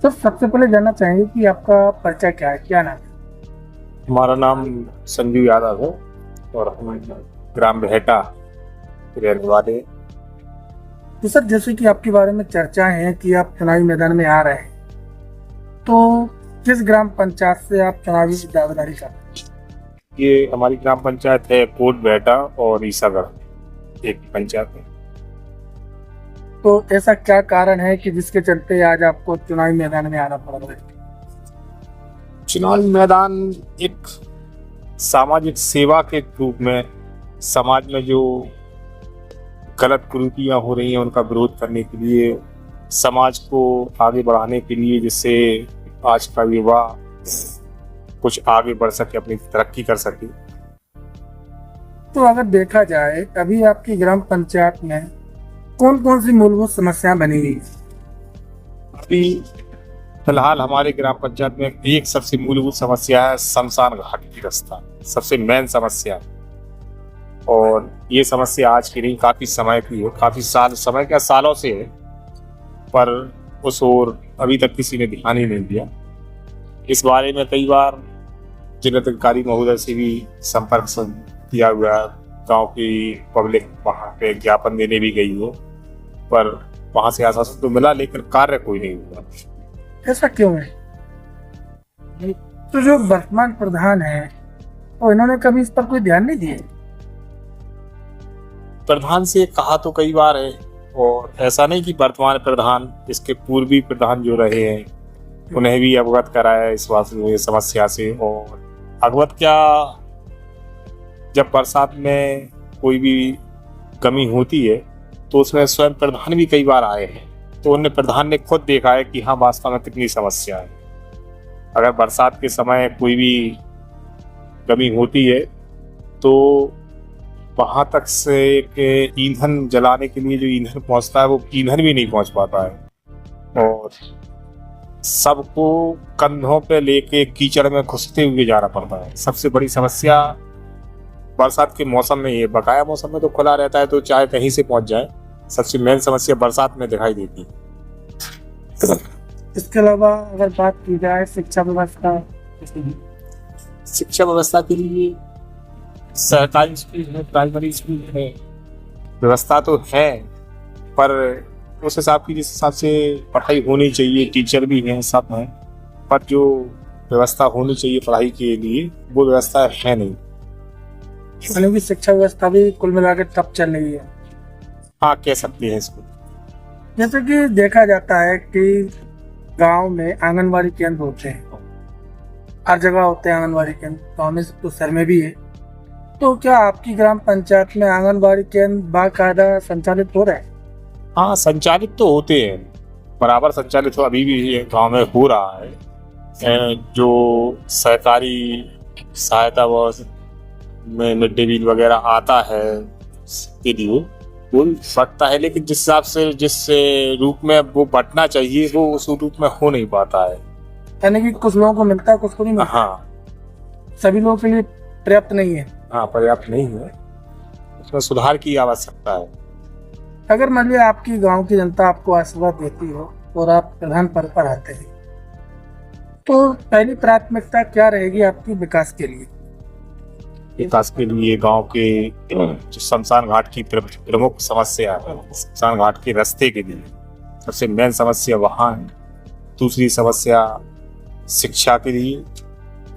तो सबसे पहले जानना चाहेंगे कि आपका परिचय क्या है, क्या नाम है? हमारा नाम संजीव यादव है और हम ग्राम बेहटा के रहने वाले हैं। तो सर, जैसे कि आपके बारे में चर्चाएं हैं कि आप चुनावी मैदान में आ रहे हैं, तो किस ग्राम पंचायत से आप चुनावी दावेदारी कर रहे हैं? ये हमारी ग्राम पंचायत है कोट बेहटा और ईसागढ़ एक पंचायत है। तो ऐसा क्या कारण है कि जिसके चलते आज आपको चुनावी मैदान में आना पड़ रहा है? चुनावी मैदान एक सामाजिक सेवा के रूप में समाज में जो गलत कुरीतियां हो रही हैं उनका विरोध करने के लिए, समाज को आगे बढ़ाने के लिए, जिससे आज का युवा कुछ आगे बढ़ सके, अपनी तरक्की कर सके। तो अगर देखा जाए, अभी आपकी ग्राम पंचायत में कौन कौन सी मूलभूत समस्याएं बनी हुई हैं? अभी फिलहाल हमारे ग्राम पंचायत में एक सबसे मूलभूत समस्या है शमशान घाट की रास्ता, सबसे मेन समस्या। और ये समस्या आज की नहीं, काफी समय की है, काफी समय क्या सालों से है, पर उस ओर अभी तक किसी ने ध्यान ही नहीं दिया। इस बारे में कई बार जिलाधिकारी महोदय से भी संपर्क किया हुआ है, गांव की पब्लिक वहां पे ज्ञापन देने भी गई हो, पर वहां से आश्वासन तो मिला लेकिन कार्य कोई नहीं हुआ। ऐसा क्यों है? तो जो वर्तमान प्रधान है, तो इन्होंने कभी इस पर कोई ध्यान नहीं दिया? प्रधान से कहा तो कई बार है, और ऐसा नहीं कि वर्तमान प्रधान, इसके पूर्वी प्रधान जो रहे हैं उन्हें भी अवगत कराया इस समस्या से। और अवगत क्या, जब बरसात में कोई भी कमी होती है तो उसमें स्वयं प्रधान भी कई बार आए हैं, तो उन्हें प्रधान ने खुद देखा है कि हाँ वास्तव में कितनी समस्या है। अगर बरसात के समय कोई भी कमी होती है तो वहां तक से ईंधन जलाने के लिए जो ईंधन पहुंचता है वो ईंधन भी नहीं पहुंच पाता है, और सबको कंधों पे लेके कीचड़ में घुसते हुए जाना पड़ता है। सबसे बड़ी समस्या बरसात के मौसम में, ये बकाया मौसम में तो खुला रहता है तो चाहे कहीं से पहुंच जाए, सबसे मेन समस्या बरसात में दिखाई देती है। इसके अलावा अगर बात की जाए शिक्षा व्यवस्था के लिए सरकारी स्कूल है, प्राइमरी स्कूल है, व्यवस्था तो है, पर उस हिसाब की जिस हिसाब से पढ़ाई होनी चाहिए, टीचर भी हैं, सब हैं, पर जो व्यवस्था होनी चाहिए पढ़ाई के लिए वो व्यवस्था है नहीं। यानी कि शिक्षा व्यवस्था भी कुल मिलाकर ठप चल रही है। हाँ, कह सकते हैं इसको। जैसे कि देखा जाता है कि गांव में आंगनबाड़ी केंद्र होते हैं, हर जगह होते हैं आंगनबाड़ी केंद्र, गाँव में तो शहर में भी है। तो क्या आपकी ग्राम पंचायत में आंगनबाड़ी केंद्र बाकायदा संचालित हो रहे हैं? हाँ, संचालित तो होते हैं, बराबर संचालित तो अभी भी गांव में हो रहा है। जो सहकारी सहायता व में मिड डे मील वगैरह आता है के लिए वो बढ़ता है, लेकिन जिस हिसाब से जिस रूप में वो बढ़ना चाहिए वो उस रूप में हो नहीं पाता है। यानी कि कुछ लोगों को मिलता है, कुछ को नहीं मिलता। हाँ, सभी लोगों के लिए पर्याप्त नहीं है। हाँ, पर्याप्त नहीं है, उसमें सुधार की आवश्यकता है। अगर मान लिया आपकी गांव की जनता आपको आशीर्वाद देती हो और आप प्रधान पद पर आते हैं, तो पहली प्राथमिकता क्या रहेगी आपकी विकास के लिए? विकास के लिए गांव के जो शमशान घाट की प्रमुख समस्या है, शमशान घाट के रास्ते के लिए सबसे मेन समस्या वहाँ है। दूसरी समस्या शिक्षा के लिए,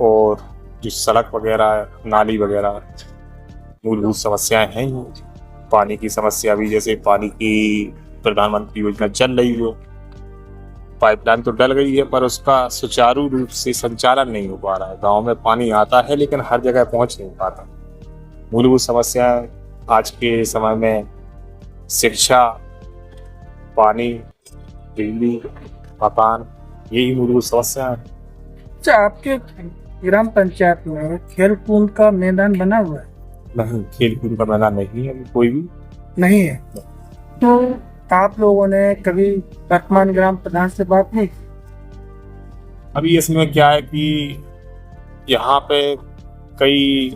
और जो सड़क वगैरह, नाली वगैरह मूलभूत समस्याएं हैं। पानी की समस्या भी, जैसे पानी की प्रधानमंत्री योजना चल रही हो, पाइपलाइन तो डल गई है पर उसका सुचारू रूप से संचालन नहीं हो पा रहा है। गांव में पानी आता है लेकिन हर जगह पहुंच नहीं पाता। मूलभूत समस्या आज के समय में शिक्षा, पानी, बिजली, मकान, यही मूलभूत समस्या है। अच्छा, आपके ग्राम पंचायत में खेल कूद का मैदान बना हुआ है? नहीं, खेल कूद का मैदान नहीं है, कोई भी नहीं है। तो आप लोगों ने कभी वर्तमान ग्राम प्रधान से बात नहीं? अभी इसमें क्या है कि यहाँ पे कई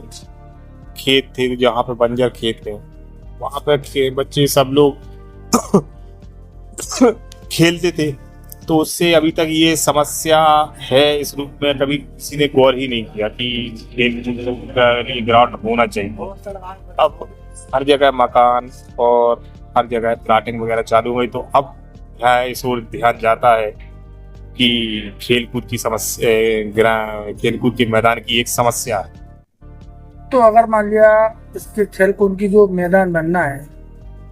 खेत थे, जहाँ पे बंजर खेत थे, वहाँ पे बच्चे सब लोग खेलते थे, तो उससे अभी तक ये समस्या है इस रूप में कभी किसी ने गौर ही नहीं किया कि खेल का लिए ग्राउंड होना चाहिए। अब हर जगह मकान और हर जगह प्लाटिंग वगैरह चालू हुई तो अब यहाँ इस ओर ध्यान जाता है कि खेलकूद की समस्या, खेलकूद के मैदान की एक समस्या है। तो अगर मान लिया इसके खेलकूद की जो मैदान बनना है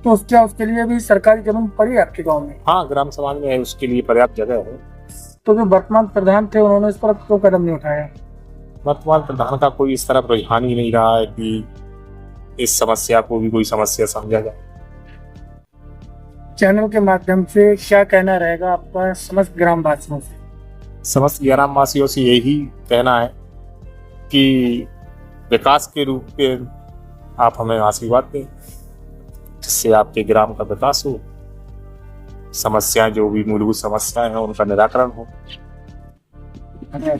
तो क्या उसके लिए भी सरकारी जमीन पड़ी है आपके गांव में? हाँ, ग्राम समाज में उसके लिए पर्याप्त जगह है। तो जो वर्तमान प्रधान थे उन्होंने इस पर क्यों कदम नहीं उठाया? वर्तमान प्रधान का कोई इस तरफ रुझान ही नहीं रहा है कि इस समस्या को भी कोई समस्या समझा जाए। चैनल के माध्यम से क्या कहना रहेगा आपका समस्त ग्रामवासियों से? समस्त ग्रामवासियों से यही कहना है कि विकास के रूप में आप हमें आशीर्वाद दें, जिससे आपके ग्राम का विकास हो, समस्याएं जो भी मूलभूत समस्याएं हैं उनका निराकरण हो। धन्यवाद।